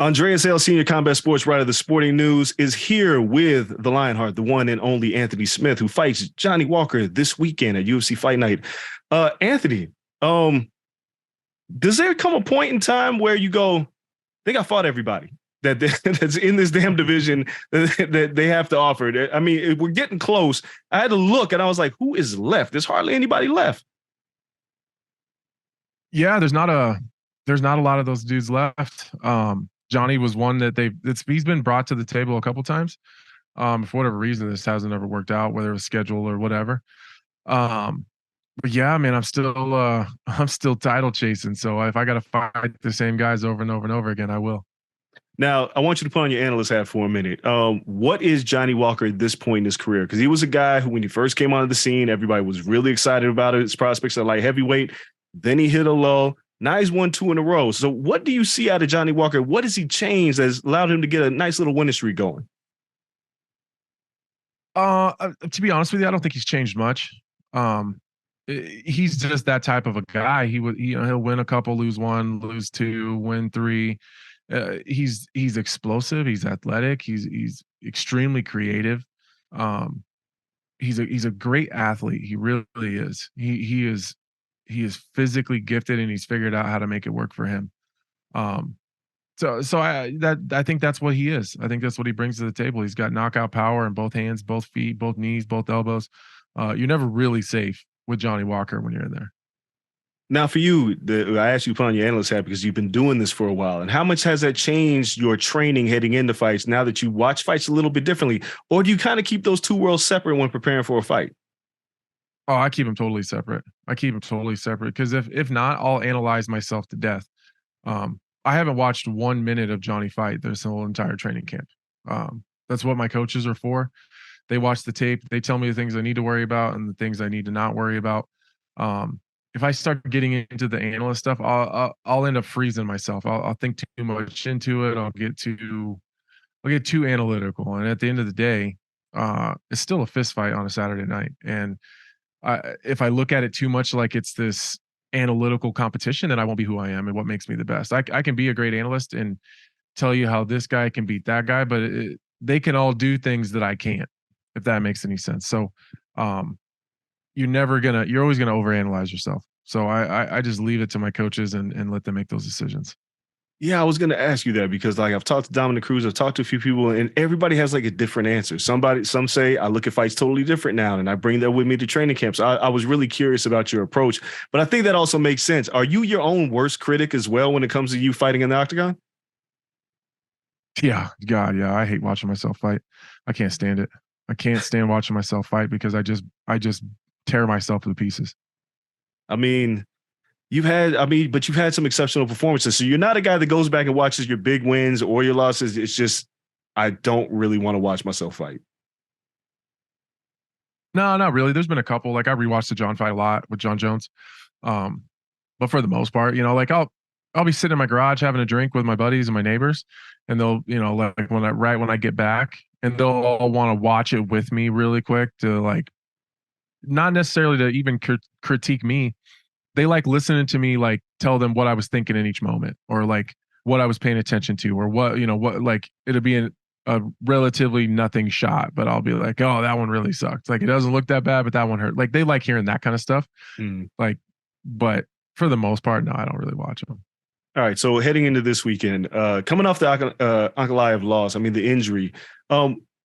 Andreas L., senior combat sports writer of the Sporting News, is here with the Lionheart, the one and only Anthony Smith, who fights Johnny Walker this weekend at UFC Fight Night. Anthony, does there come a point in time where you go, I think I fought everybody that's in this damn division that they have to offer? I mean, we're getting close. I had to look and I was like, who is left? There's hardly anybody left. Yeah, there's not a lot of those dudes left. Johnny was one that he's been brought to the table a couple times. For whatever reason, this hasn't ever worked out, whether it was schedule or whatever. But yeah, man, I'm still title chasing. So if I got to fight the same guys over and over and over again, I will. Now, I want you to put on your analyst hat for a minute. What is Johnny Walker at this point in his career? Because he was a guy who, when he first came onto the scene, everybody was really excited about it. His prospects at light heavyweight. Then he hit a low. Now he's won 2 in a row. So what do you see out of Johnny Walker? What has he changed that's allowed him to get a nice little winning streak going? To be honest with you, I don't think he's changed much. He's just that type of a guy. He'll win a couple, lose 1, lose 2, win 3. He's explosive. He's athletic. He's extremely creative. He's a great athlete. He really is. He is physically gifted, and he's figured out how to make it work for him. So I think that's what he is. I think that's what he brings to the table. He's got knockout power in both hands, both feet, both knees, both elbows. You're never really safe with Johnny Walker when you're in there. Now, for you, I asked you to put on your analyst hat because you've been doing this for a while. And how much has that changed your training heading into fights now that you watch fights a little bit differently? Or do you kind of keep those two worlds separate when preparing for a fight? Oh, I keep them totally separate. Because if not, I'll analyze myself to death. I haven't watched 1 minute of Johnny fight this whole entire training camp. That's what my coaches are for. They watch the tape. They tell me the things I need to worry about and the things I need to not worry about. If I start getting into the analyst stuff, I'll end up freezing myself. I'll think too much into it. I'll get too analytical. And at the end of the day, it's still a fist fight on a Saturday night. And if I look at it too much like it's this analytical competition, then I won't be who I am and what makes me the best. I can be a great analyst and tell you how this guy can beat that guy, but they can all do things that I can't, if that makes any sense. So you're always gonna overanalyze yourself. So I just leave it to my coaches and let them make those decisions. Yeah, I was going to ask you that because like I've talked to Dominick, I've talked to a few people, and everybody has like a different answer. Some say I look at fights totally different now, and I bring that with me to training camps. So I was really curious about your approach, but I think that also makes sense. Are you your own worst critic as well when it comes to you fighting in the octagon? Yeah, God, yeah, I hate watching myself fight. I can't stand it. I can't stand watching myself fight because I just tear myself to pieces. I mean, but you've had some exceptional performances. So you're not a guy that goes back and watches your big wins or your losses. It's just, I don't really want to watch myself fight. No, not really. There's been a couple. Like I rewatched the Jon fight a lot with Jon Jones. But for the most part, like I'll be sitting in my garage having a drink with my buddies and my neighbors, and they'll, like when I get back, and they'll all want to watch it with me really quick to like, not necessarily to even critique me. They like listening to me, like tell them what I was thinking in each moment, or like what I was paying attention to, or what like it'll be a relatively nothing shot, but I'll be like, oh, that one really sucked. Like it doesn't look that bad, but that one hurt. Like they like hearing that kind of stuff. Like, but for the most part, no, I don't really watch them. All right. So heading into this weekend, coming off the Ankalaev loss, I mean, the injury,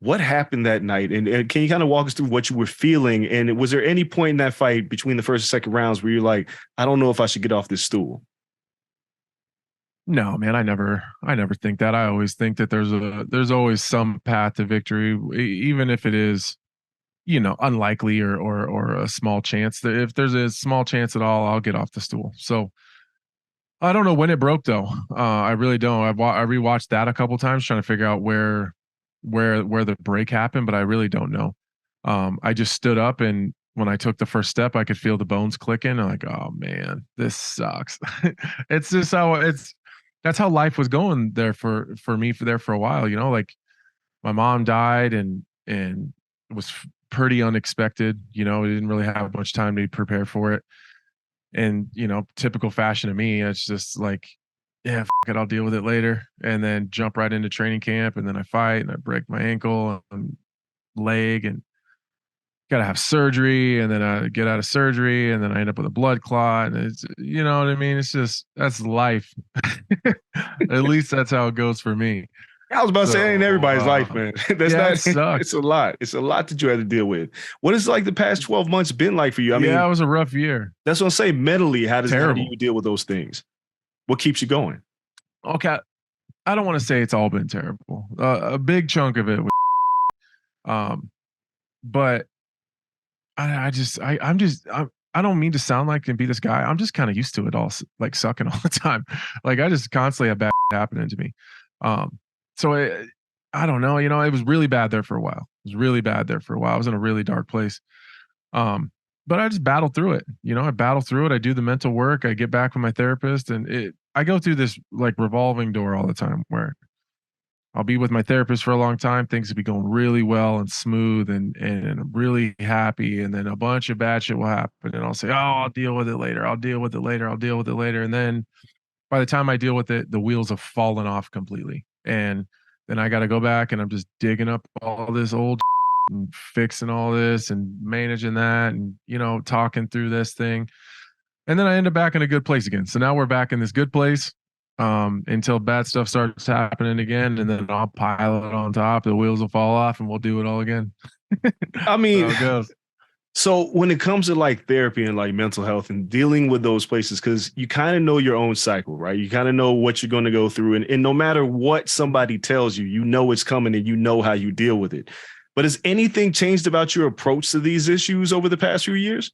what happened that night? And can you kind of walk us through what you were feeling? And was there any point in that fight between the first and second rounds where you're like, I don't know if I should get off this stool? No, man, I never think that. I always think that there's always some path to victory, even if it is, unlikely or a small chance. If there's a small chance at all, I'll get off the stool. So I don't know when it broke though. I really don't. I rewatched that a couple times trying to figure out where the break happened, but I really don't know. I just stood up, and when I took the first step, I could feel the bones clicking. I'm like, oh man, this sucks. It's just that's how life was going there for me for a while. Like my mom died, and it was pretty unexpected. We didn't really have much time to prepare for it. And, typical fashion of me, it's just like yeah, it, I'll deal with it later, and then jump right into training camp, and then I fight and I break my ankle and leg and gotta have surgery, and then I get out of surgery, and then I end up with a blood clot, and it's, you know what I mean? It's just, that's life. At least that's how it goes for me. I was about to say, it ain't So, everybody's life, man. That's yeah, not, it sucks. it's a lot. It's a lot that you had to deal with. What has like the past 12 months been like for you? I Yeah, mean, it was a rough year. that's what I'm saying. Mentally, how do Terrible. you deal with those things? What keeps you going? Okay, I don't want to say it's all been terrible. A big chunk of it was, um, but I don't mean to sound like and be this guy. I'm just kind of used to it all, like sucking all the time. Like I just constantly have bad happening to me. Um, so I don't know. You know, it was really bad there for a while. It was really bad there for a while. I was in a really dark place. Um, but I just battle through it. You know, I battle through it. I do the mental work. I get back with my therapist, and I go through this like revolving door all the time where I'll be with my therapist for a long time. Things will be going really well and smooth, and I'm really happy. And then a bunch of bad shit will happen, and I'll say, "Oh, I'll deal with it later. I'll deal with it later. I'll deal with it later." And then by the time I deal with it, the wheels have fallen off completely, and then I got to go back and I'm just digging up all this old and fixing all this and managing that, and you know, talking through this thing, and then I end up back in a good place again. So now we're back in this good place, until bad stuff starts happening again, and then I'll pile it on top. The wheels will fall off, and we'll do it all again. I mean, How it goes. so when it comes to like therapy and like mental health and dealing with those places, because you kind of know your own cycle, right? You kind of know what you're going to go through. And no matter what somebody tells you, you know it's coming and you know how you deal with it. But has anything changed about your approach to these issues over the past few years?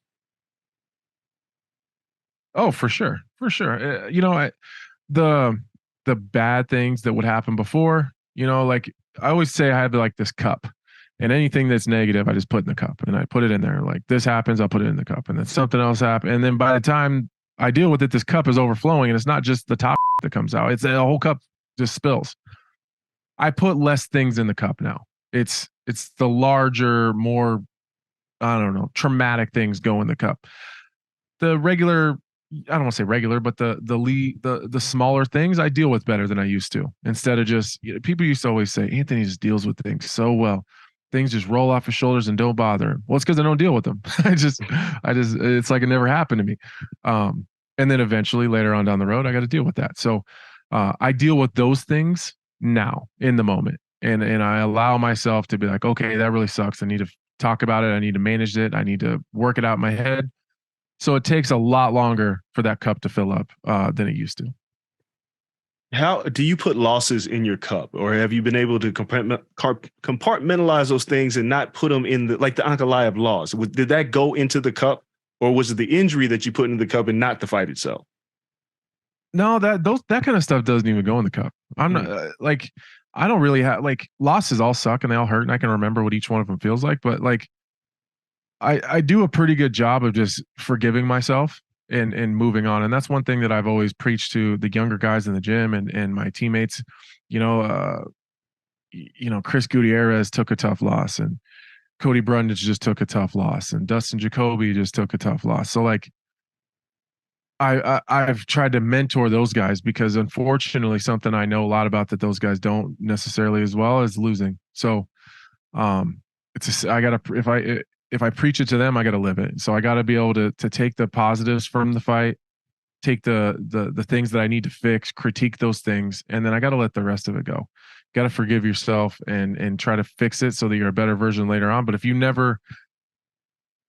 Oh, for sure, for sure. You know, the the bad things that would happen before, you know, like I always say I have like this cup, and anything that's negative I just put in the cup, and I put it in there. Like this happens, I'll put it in the cup, and then something else happens, and then by the time I deal with it, this cup is overflowing, and it's not just the top that comes out, it's the whole cup just spills. I put less things in the cup now. It's the larger, more, I don't know, traumatic things go in the cup. The regular, I don't want to say regular, but the smaller things I deal with better than I used to. Instead of just, you know, people used to always say Anthony just deals with things so well. Things just roll off his shoulders and don't bother him. Well, it's because I don't deal with them. It's like it never happened to me. And then eventually later on down the road, I got to deal with that. So I deal with those things now in the moment, and I allow myself to be like, okay, that really sucks. I need to talk about it. I need to manage it. I need to work it out in my head. So it takes a lot longer for that cup to fill up than it used to. How do you put losses in your cup, or have you been able to compartmentalize those things and not put them in the like the Ankalaev loss? Did that go into the cup, or was it the injury that you put in the cup and not the fight itself? No, that kind of stuff doesn't even go in the cup. I'm not like, I don't really have, like, losses all suck and they all hurt, and I can remember what each one of them feels like. But like I do a pretty good job of just forgiving myself and moving on. And that's one thing that I've always preached to the younger guys in the gym and my teammates. You know, Chris Gutierrez took a tough loss, and Cody Brundage just took a tough loss, and Dustin Jacoby just took a tough loss. So like I've tried to mentor those guys, because unfortunately something I know a lot about that those guys don't necessarily as well as losing. So I gotta, if I preach it to them, I gotta live it. So I gotta be able to take the positives from the fight, take the things that I need to fix, critique those things, and then I gotta let the rest of it go. Gotta forgive yourself and try to fix it so that you're a better version later on. But if you never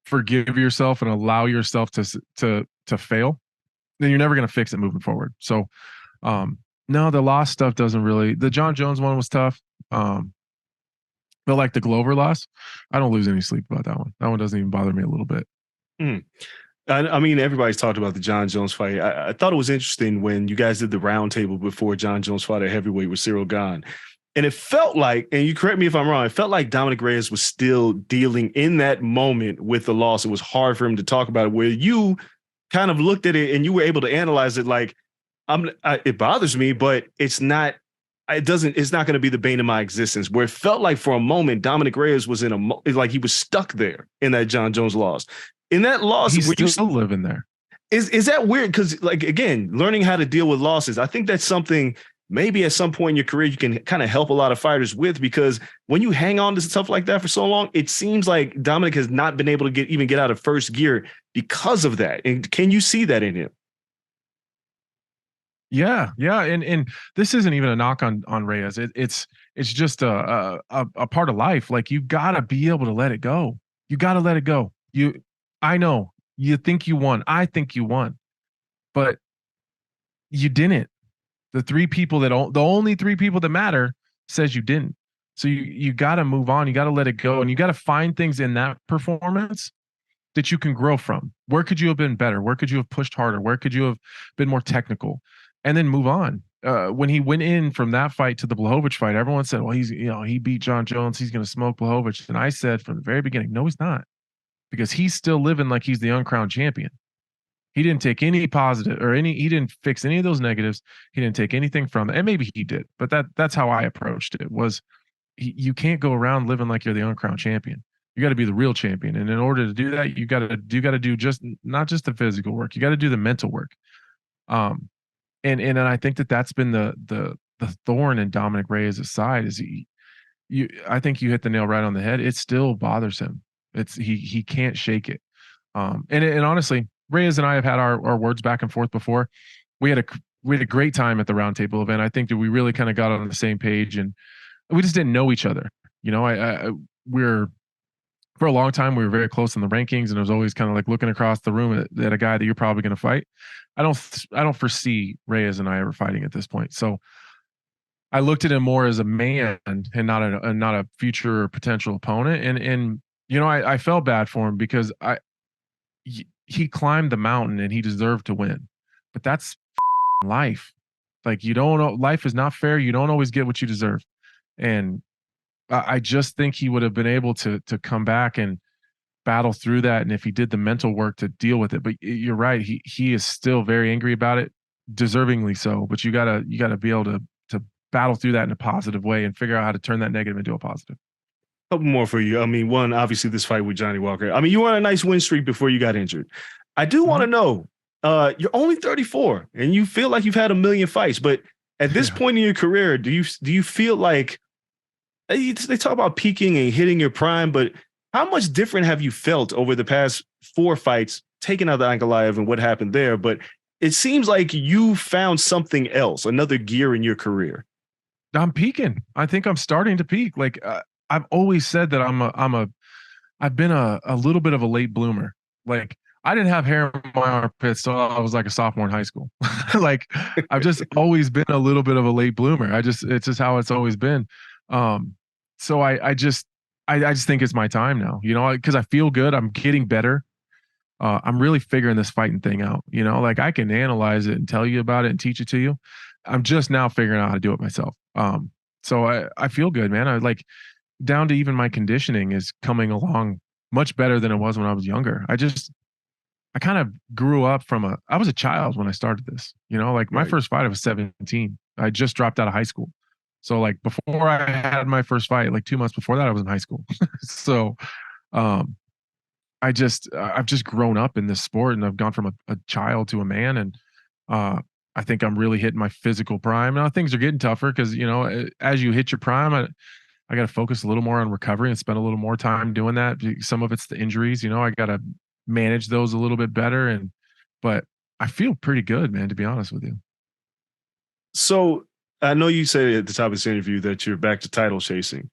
forgive yourself and allow yourself to fail, then you're never going to fix it moving forward. So, no, the loss stuff doesn't really. The Jon Jones one was tough. But like the Glover loss, I don't lose any sleep about that one. That one doesn't even bother me a little bit. I mean, everybody's talked about the Jon Jones fight. I thought it was interesting when you guys did the roundtable before Jon Jones fought at heavyweight with Cyril Gahn. And it felt like, and you correct me if I'm wrong, it felt like Dominick Reyes was still dealing in that moment with the loss. It was hard for him to talk about it, where you kind of looked at it and you were able to analyze it like, it bothers me, but it's not going to be the bane of my existence. Where it felt like for a moment, Dominick Reyes was like he was stuck there in that Jon Jones loss. In that loss, he's still living there. Is that weird? Because like again, learning how to deal with losses, I think that's something maybe at some point in your career you can kind of help a lot of fighters with, because when you hang on to stuff like that for so long, it seems like Dominick has not been able to get out of first gear because of that. And can you see that in him? Yeah, yeah, and this isn't even a knock on Reyes. It's just a part of life. Like you gotta be able to let it go. You gotta let it go. I know you think you won. I think you won, but you didn't. The only three people that matter says you didn't. So you got to move on. You got to let it go, and you got to find things in that performance that you can grow from. Where could you have been better? Where could you have pushed harder? Where could you have been more technical? And then move on. When he went in from that fight to the Blachowicz fight, everyone said, "Well, he beat Jon Jones. He's going to smoke Blachowicz." And I said from the very beginning, "No, he's not," because he's still living like he's the uncrowned champion. He didn't take any positive or he didn't fix any of those negatives. He didn't take anything from it. And maybe he did, but that's how I approached it was you can't go around living like you're the uncrowned champion. You got to be the real champion. And in order to do that, you got to do just not just the physical work. You got to do the mental work. And I think that's been the thorn in Dominick Reyes' side is I think you hit the nail right on the head. It still bothers him. He can't shake it. And honestly, Reyes and I have had our words back and forth before. We had a great time at the roundtable event. I think that we really kind of got on the same page, and we just didn't know each other. You know, we're for a long time we were very close in the rankings, and it was always kind of like looking across the room at a guy that you're probably going to fight. I don't foresee Reyes and I ever fighting at this point. So I looked at him more as a man and not a future or potential opponent. And you know, I felt bad for him because he climbed the mountain and he deserved to win, but that's life. Like you don't know, life is not fair. You don't always get what you deserve. And I just think he would have been able to come back and battle through that. And if he did the mental work to deal with it, but you're right. He is still very angry about it, deservingly so, but you gotta be able to battle through that in a positive way and figure out how to turn that negative into a positive. Couple more for you. I mean, one, obviously this fight with Johnny Walker. I mean, you were on a nice win streak before you got injured. I do want to know, you're only 34 and you feel like you've had a million fights, but at this point in your career, do you feel like they talk about peaking and hitting your prime, but how much different have you felt over the past 4 fights, taking out the Ankalaev and what happened there? But it seems like you found something else, another gear in your career. I'm peaking. I think I'm starting to peak. Like I've always said that I've been a little bit of a late bloomer. Like I didn't have hair in my armpits till I was like a sophomore in high school. Like I've just always been a little bit of a late bloomer. It's just how it's always been. So I just think it's my time now, you know, because I feel good. I'm getting better. I'm really figuring this fighting thing out. You know, like I can analyze it and tell you about it and teach it to you. I'm just now figuring out how to do it myself. So I feel good, man. I like down to even my conditioning is coming along much better than it was when I was younger. I kind of grew up I was a child when I started this, you know, like my first fight, I was 17. I just dropped out of high school. So like before I had my first fight, like 2 months before that, I was in high school. So, I've just grown up in this sport and I've gone from a child to a man. And, I think I'm really hitting my physical prime. Now things are getting tougher because, you know, as you hit your prime, I got to focus a little more on recovery and spend a little more time doing that. Some of it's the injuries, you know, I got to manage those a little bit better. But I feel pretty good, man, to be honest with you. So I know you said at the top of this interview that you're back to title chasing.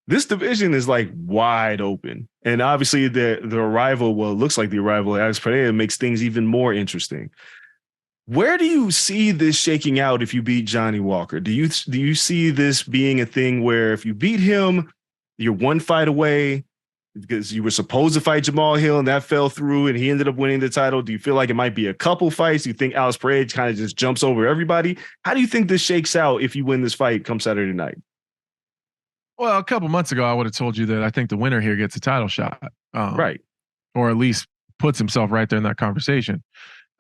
This division is like wide open. And obviously the arrival, well, it looks like the arrival of Alex Pereira makes things even more interesting. Where do you see this shaking out if you beat Johnny Walker? Do you see this being a thing where if you beat him, you're one fight away because you were supposed to fight Jamal Hill and that fell through and he ended up winning the title? Do you feel like it might be a couple fights? Do you think Alex Pereira kind of just jumps over everybody? How do you think this shakes out if you win this fight come Saturday night? Well, a couple months ago, I would have told you that I think the winner here gets a title shot. Right. Or at least puts himself right there in that conversation.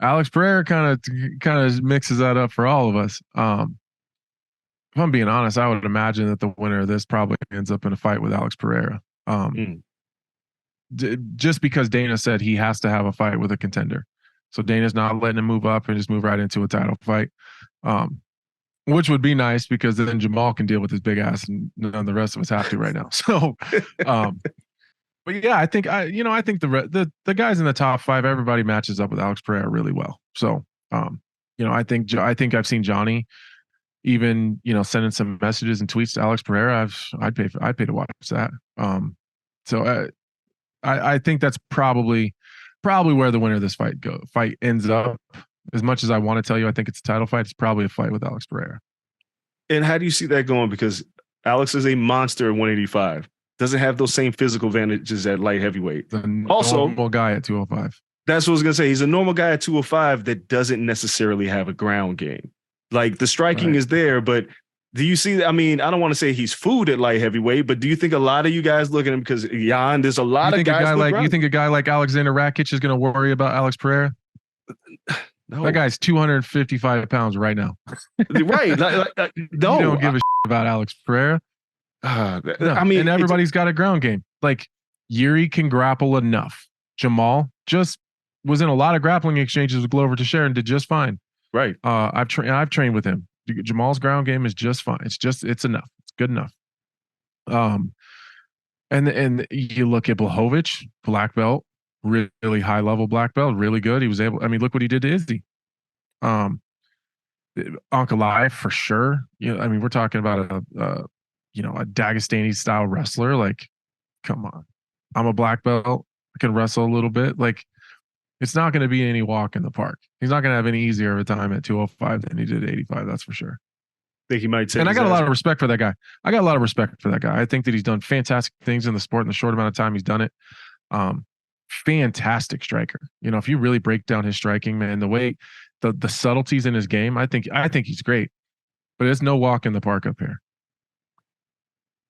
Alex Pereira kind of mixes that up for all of us. If I'm being honest, I would imagine that the winner of this probably ends up in a fight with Alex Pereira. Just because Dana said he has to have a fight with a contender. So Dana's not letting him move up and just move right into a title fight. Which would be nice because then Jamal can deal with his big ass and none of the rest of us have to right now. So, but yeah, I think I think the guys in the top 5, everybody matches up with Alex Pereira really well. So, I think I've seen Johnny even sending some messages and tweets to Alex Pereira. I'd pay to watch that. So I think that's probably where the winner of this fight ends up. As much as I want to tell you, I think it's a title fight. It's probably a fight with Alex Pereira. And how do you see that going? Because Alex is a monster at 185. Doesn't have those same physical advantages at light heavyweight. Also, normal guy at 205. That's what I was going to say. He's a normal guy at 205 that doesn't necessarily have a ground game. Like the striking is there, but do you see? I mean, I don't want to say he's food at light heavyweight, but do you think a lot of you guys look at him because Jan? There's a lot of guys. You think a guy like Alexander Rakic is going to worry about Alex Pereira? No. That guy's 255 pounds right now. Right. No. You don't give a shit about Alex Pereira. No. I mean, and everybody's got a ground game. Like Yuri can grapple enough. Jamal just was in a lot of grappling exchanges with Glover Teixeira and did just fine. Right. I've trained with him. Jamal's ground game is just fine. It's enough. It's good enough. And you look at Blachowicz, black belt, really high level black belt, really good. He was able. I mean, look what he did to Izzy. Ankalaev for sure. I mean, we're talking about a Dagestani style wrestler. Like, come on, I'm a black belt. I can wrestle a little bit. Like, it's not going to be any walk in the park. He's not going to have any easier of a time at 205 than he did at 85. That's for sure. I think he might take. And I got a lot of respect for that guy. I think that he's done fantastic things in the sport in the short amount of time he's done it. Fantastic striker. If you really break down his striking, man, the way the subtleties in his game, I think he's great. But it's no walk in the park up here.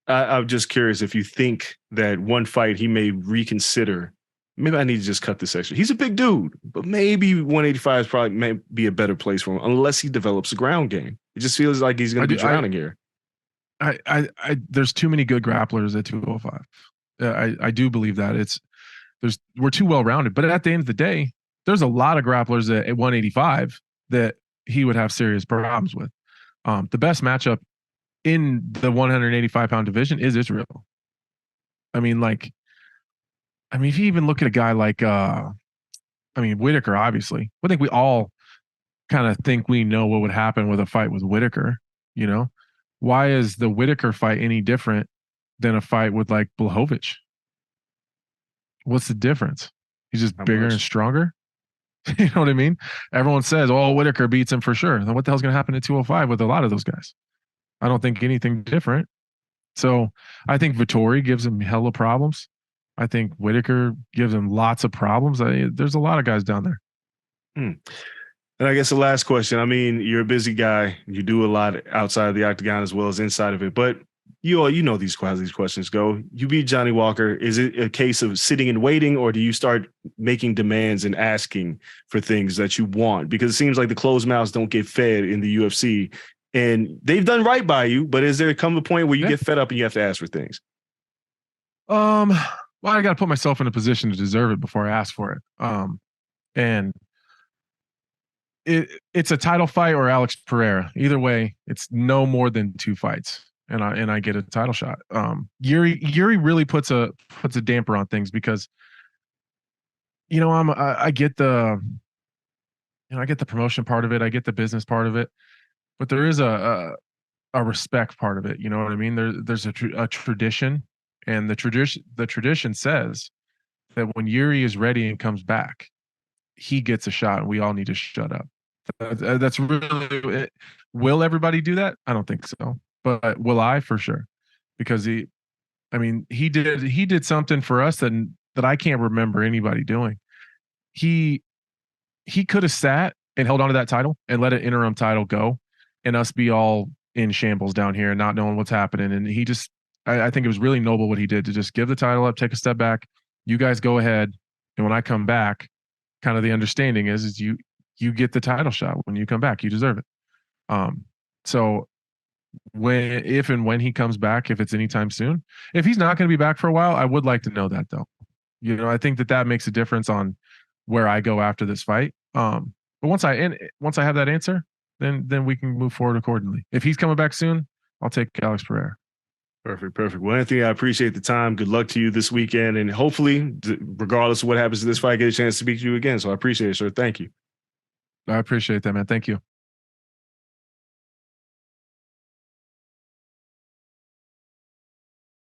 I'm just curious if you think that one fight he may reconsider. Maybe I need to just cut this section. He's a big dude, but maybe 185 is probably may be a better place for him unless he develops a ground game. It just feels like he's going to be drowning here. There's too many good grapplers at 205. I do believe that we're too well rounded. But at the end of the day, there's a lot of grapplers at 185 that he would have serious problems with. The best matchup in the 185 pound division is Israel. I mean, if you even look at a guy like, Whitaker, obviously, I think we all kind of think we know what would happen with a fight with Whitaker. Why is the Whitaker fight any different than a fight with like Blachowicz? What's the difference? He's just bigger and stronger. You know what I mean? Everyone says, "Oh, Whitaker beats him for sure." Then what the hell's going to happen at 205 with a lot of those guys? I don't think anything different. So I think Vettori gives him hella problems. I think Whitaker gives him lots of problems. There's a lot of guys down there. And I guess the last question, I mean, you're a busy guy. You do a lot outside of the octagon as well as inside of it. But you know how these questions go. You beat Johnny Walker. Is it a case of sitting and waiting, or do you start making demands and asking for things that you want? Because it seems like the closed mouths don't get fed in the UFC. And they've done right by you, but is there come a point where you get fed up and you have to ask for things? Well, I got to put myself in a position to deserve it before I ask for it. And it's a title fight or Alex Pereira. Either way, it's no more than 2 fights, and I get a title shot. Yuri really puts a damper on things because, I get the promotion part of it, I get the business part of it, but there is a respect part of it. You know what I mean? There's a tradition. And the tradition says that when Yuri is ready and comes back, he gets a shot, and we all need to shut up. That's really it. Will everybody do that? I don't think so. But will I? For sure. Because he did something for us that I can't remember anybody doing. He could have sat and held onto that title and let an interim title go, and us be all in shambles down here and not knowing what's happening. And he just, I think it was really noble what he did to just give the title up, take a step back. You guys go ahead. And when I come back, kind of the understanding is you get the title shot when you come back. You deserve it. So if and when he comes back, if it's anytime soon, if he's not going to be back for a while, I would like to know that though. I think that makes a difference on where I go after this fight. But once I have that answer, then we can move forward accordingly. If he's coming back soon, I'll take Alex Pereira. Perfect. Well, Anthony, I appreciate the time. Good luck to you this weekend. And hopefully, regardless of what happens to this fight, I get a chance to speak to you again. So I appreciate it, sir. Thank you. I appreciate that, man. Thank you.